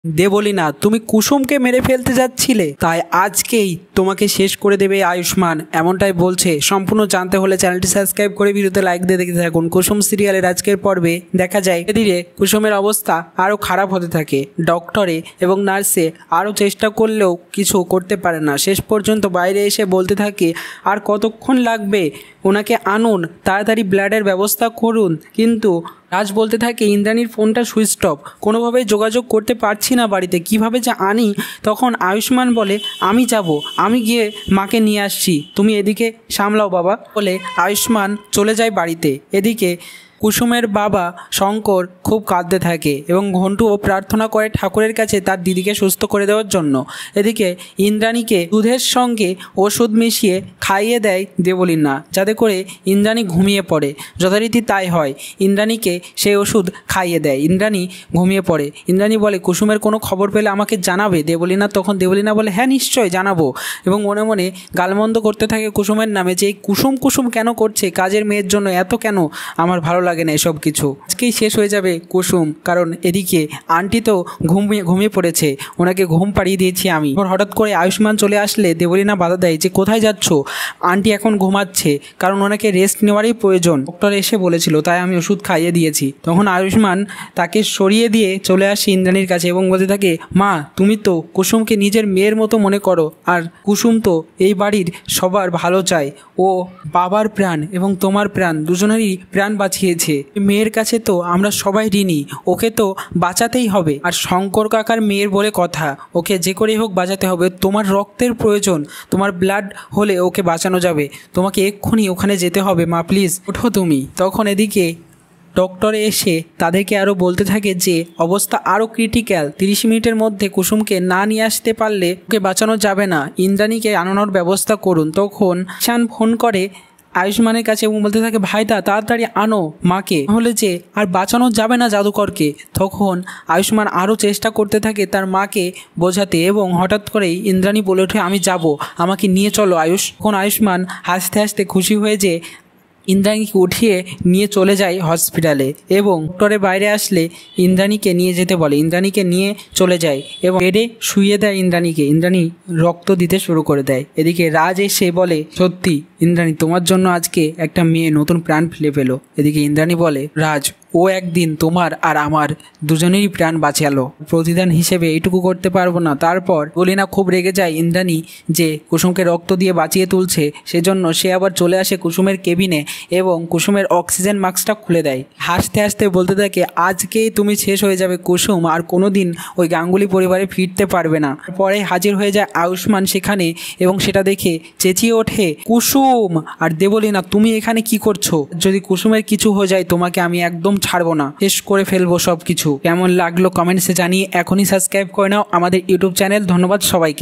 দেবলীনা, তুমি কুসুমকে মেরে ফেলতে যাচ্ছিলে, তাই আজকেই তোমাকে শেষ করে দেবে আয়ুষ্মান, এমনটাই বলছে। সম্পূর্ণ জানতে হলে চ্যানেলটি সাবস্ক্রাইব করে ভিডিওতে লাইক দিয়ে দেখতে থাকুন। কুসুম সিরিয়ালের আজকের পর্বে দেখা যায় ধীরে ধীরে কুসুমের অবস্থা আরও খারাপ হতে থাকে। ডক্টরে এবং নার্সে আরও চেষ্টা করলেও কিছু করতে পারে না। শেষ পর্যন্ত বাইরে এসে বলতে থাকে, আর কতক্ষণ লাগবে, ওনাকে আনুন, তাড়াতাড়ি ব্লাডের ব্যবস্থা করুন। কিন্তু রাজ বলতে থাকে, ইন্দ্রাণীর ফোনটা সুইচ অফ, কোনোভাবেই যোগাযোগ করতে পারছি না বাড়িতে, কিভাবে যে আনি। তখন আয়ুষ্মান বলে, আমি যাব, আমি গিয়ে মাকে নিয়ে আসছি, তুমি এদিকে সামলাও বাবা বলে আয়ুষ্মান চলে যায় বাড়িতে। এদিকে কুসুমের বাবা শঙ্কর খুব কাঁদতে থাকে এবং ঘন্টুও প্রার্থনা করে ঠাকুরের কাছে তার দিদিকে সুস্থ করে দেওয়ার জন্য। এদিকে ইন্দ্রাণীকে দুধের সঙ্গে ওষুধ মিশিয়ে খাইয়ে দেয় দেবলীনা, যাতে করে ইন্দ্রাণী ঘুমিয়ে পড়ে। যথারীতি তাই হয়, ইন্দ্রাণীকে সেই ওষুধ খাইয়ে দেয়। ইন্দ্রাণী ঘুমিয়ে পড়ে। ইন্দ্রাণী বলে, কুসুমের কোনো খবর পেলে আমাকে জানাবে দেবলীনা। তখন দেবলীনা বলে, হ্যাঁ নিশ্চয় জানাবো, এবং মনে মনে গালমন্দ করতে থাকে কুসুমের নামে, যে এই কুসুম কুসুম কেন করছে, কাজের মেয়ের জন্য এত কেন, আমার ভালো লাগে না এসব কিছু। আজকেই শেষ হয়ে যাবে কুসুম, কারণ এদিকে আন্টি তো ঘুমিয়ে পড়েছে, ওনাকে ঘুম পাড়িয়ে দিয়েছি আমি। হঠাৎ করে আয়ুষ্মান চলে আসলে দেবলীনা বাধা দেয় যে, কোথায় যাচ্ছ, আন্টি এখন ঘুমাচ্ছে, কারণ ওনাকে রেস্ট নেওয়ারই প্রয়োজন, ডক্টর এসে বলেছিল, তাই আমি ওষুধ খাইয়ে দিয়েছি। তখন আয়ুষ্মান তাকে সরিয়ে দিয়ে চলে আসে ইন্দ্রাণীর কাছে এবং বলতে থাকে, মা তুমি তো কুসুমকে নিজের মেয়ের মতো মনে করো, আর কুসুম তো এই বাড়ির সবার ভালো চায়, ও বাবার প্রাণ এবং তোমার প্রাণ দুজনেরই প্রাণ বাঁচিয়েছে। মেয়ের কাছে তো আমরা সবাই ঋণী, ওকে তো বাঁচাতেই হবে। আর শঙ্কর কাকার মেয়ের বলে কথা, ওকে যে করেই হোক বাঁচাতে হবে। তোমার রক্তের প্রয়োজন, তোমার ব্লাড হলে ওকে বাঁচানো যাবে, তোমাকে এক্ষুনি ওখানে যেতে হবে মা, প্লিজ ওঠো তুমি। তখন এদিকে ডক্টর এসে তাদেরকে আরও বলতে থাকে যে অবস্থা আরও ক্রিটিক্যাল, 30 মিনিটের মধ্যে কুসুমকে না নিয়ে আসতে পারলে ওকে বাঁচানো যাবে না, ইন্দ্রাণীকে আনানোর ব্যবস্থা করুন। তখন শান ফোন করে আয়ুষ্মানের কাছে এবং বলতে থাকে, ভাইদা তাড়াতাড়ি আনো মাকে, তাহলে যে আর বাঁচানো যাবে না জাদুকরকে। তখন আয়ুষ্মান আরও চেষ্টা করতে থাকে তার মাকে বোঝাতে, এবং হঠাৎ করেই ইন্দ্রাণী বলে ওঠে, আমি যাব, আমাকে নিয়ে চলো আয়ুষ। তখন আয়ুষ্মান হাসতে হাসতে খুশি হয়ে যে ইন্দ্রাণীকে উঠিয়ে নিয়ে চলে যায় হসপিটালে, এবং ডক্টরের বাইরে আসলে ইন্দ্রাণীকে নিয়ে যেতে বলে। ইন্দ্রাণীকে নিয়ে চলে যায় এবং বেডে শুইয়ে দেয় ইন্দ্রাণীকে। ইন্দ্রাণী রক্ত দিতে শুরু করে দেয়। এদিকে রাজ এসে বলে, সত্যি ইন্দ্রাণী, তোমার জন্য আজকে একটা মেয়ে নতুন প্রাণ ফেলে পেলো। এদিকে ইন্দ্রাণী বলে, রাজ ও একদিন তোমার আর আমার দুজনেরই প্রাণ বাঁচালো, প্রতিদান হিসেবে এইটুকু করতে পারবো না। তারপর বলিনা খুব রেগে যায় ইন্দ্রাণী যে কুসুমকে রক্ত দিয়ে বাঁচিয়ে তুলছে, সেজন্য সে আবার চলে আসে কুসুমের কেবিনে এবং কুসুমের অক্সিজেন মাস্কটা খুলে দেয়। হাসতে হাসতে বলতে থাকে, আজকেই তুমি শেষ হয়ে যাবে কুসুম, আর কোনোদিন ওই গাঙ্গুলি পরিবারে ফিরতে পারবে না। পরে হাজির হয়ে যায় আয়ুষ্মান সেখানে, এবং সেটা দেখে চেঁচিয়ে ওঠে, কুসুম! আর দেবলীনা, তুমি এখানে কি করছো? যদি কুসুমের কিছু হয়ে যায় তোমাকে আমি একদম ছাড়বো না, শেষ করে ফেলবো সব কিছু। কেমন লাগলো কমেন্টসে জানিয়ে এখনই সাবস্ক্রাইব করে নাও আমাদের ইউটিউব চ্যানেল। ধন্যবাদ সবাইকে।